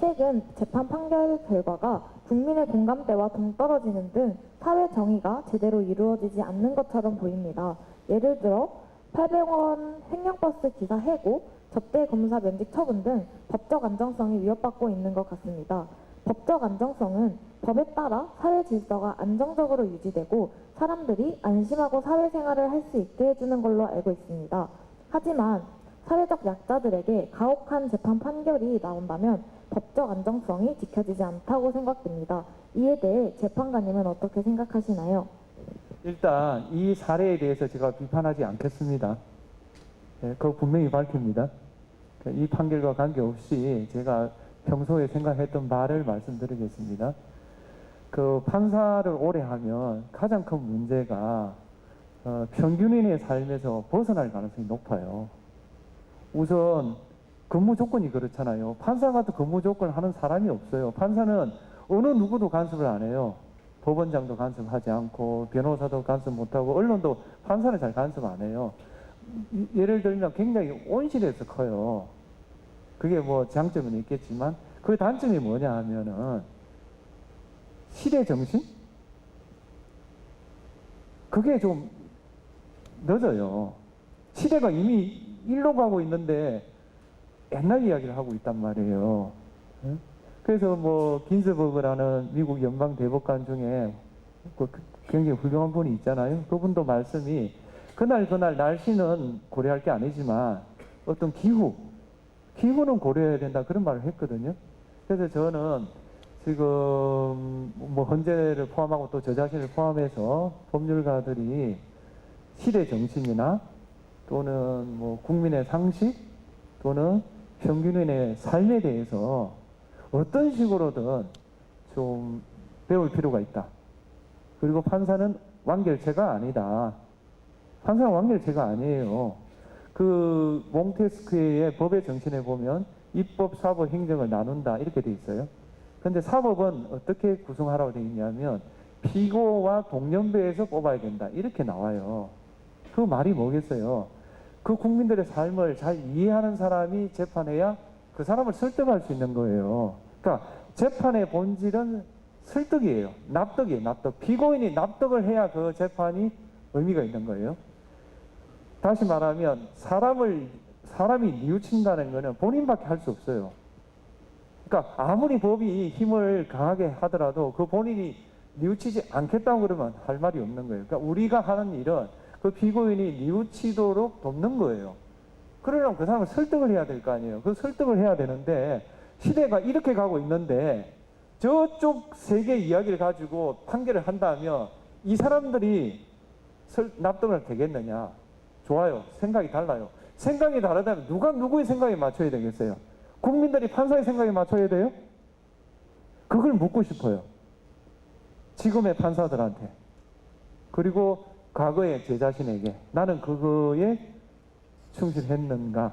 최근 재판 판결 결과가 국민의 공감대와 동떨어지는 등 사회 정의가 제대로 이루어지지 않는 것처럼 보입니다. 예를 들어 800원 횡령버스 기사 해고, 접대 검사 면직 처분 등 법적 안정성이 위협받고 있는 것 같습니다. 법적 안정성은 법에 따라 사회 질서가 안정적으로 유지되고 사람들이 안심하고 사회생활을 할 수 있게 해주는 걸로 알고 있습니다. 하지만 사회적 약자들에게 가혹한 재판 판결이 나온다면 법적 안정성이 지켜지지 않다고 생각됩니다. 이에 대해 재판관님은 어떻게 생각하시나요? 일단 이 사례에 대해서 제가 비판하지 않겠습니다. 그거 분명히 밝힙니다. 이 판결과 관계없이 제가 평소에 생각했던 바를 말씀드리겠습니다. 그 판사를 오래 하면 가장 큰 문제가 평균인의 삶에서 벗어날 가능성이 높아요. 우선 근무 조건이 그렇잖아요. 판사 같은 근무 조건을 하는 사람이 없어요. 판사는 어느 누구도 간섭을 안 해요. 법원장도 간섭하지 않고 변호사도 간섭 못하고 언론도 판사는 잘 간섭 안 해요. 예를 들면 굉장히 온실에서 커요. 그게 뭐 장점은 있겠지만 그 단점이 뭐냐 하면은 시대 정신? 그게 좀 늦어요. 시대가 이미 일로 가고 있는데 옛날 이야기를 하고 있단 말이에요. 그래서 뭐 긴스버그라는 미국 연방 대법관 중에 굉장히 훌륭한 분이 있잖아요. 그분도 말씀이 그날 날씨는 고려할 게 아니지만 어떤 기후는 고려해야 된다 그런 말을 했거든요. 그래서 저는 지금 뭐 헌재를 포함하고 또 저 자신을 포함해서 법률가들이 시대 정신이나 또는 뭐 국민의 상식 또는 평균인의 삶에 대해서 어떤 식으로든 좀 배울 필요가 있다. 그리고 판사는 완결체가 아니다. 판사는 완결체가 아니에요. 그 몽테스크의 법의 정신에 보면 입법, 사법, 행정을 나눈다 이렇게 돼 있어요. 그런데 사법은 어떻게 구성하라고 되어 있냐면 피고와 동년배에서 뽑아야 된다 이렇게 나와요. 그 말이 뭐겠어요? 그 국민들의 삶을 잘 이해하는 사람이 재판해야 그 사람을 설득할 수 있는 거예요. 그러니까 재판의 본질은 설득이에요. 납득이에요. 납득. 피고인이 납득을 해야 그 재판이 의미가 있는 거예요. 다시 말하면 사람이 뉘우친다는 것은 본인밖에 할 수 없어요. 그러니까 아무리 법이 힘을 강하게 하더라도 그 본인이 뉘우치지 않겠다고 그러면 할 말이 없는 거예요. 그러니까 우리가 하는 일은 그 피고인이 뉘우치도록 돕는 거예요. 그러려면 그 사람을 설득을 해야 될 거 아니에요. 그 설득을 해야 되는데 시대가 이렇게 가고 있는데 저쪽 세계 이야기를 가지고 판결을 한다면 이 사람들이 납득을 되겠느냐? 좋아요. 생각이 달라요. 생각이 다르다면 누가 누구의 생각에 맞춰야 되겠어요? 국민들이 판사의 생각에 맞춰야 돼요? 그걸 묻고 싶어요. 지금의 판사들한테. 그리고 과거의 제 자신에게 나는 그거에 충실했는가?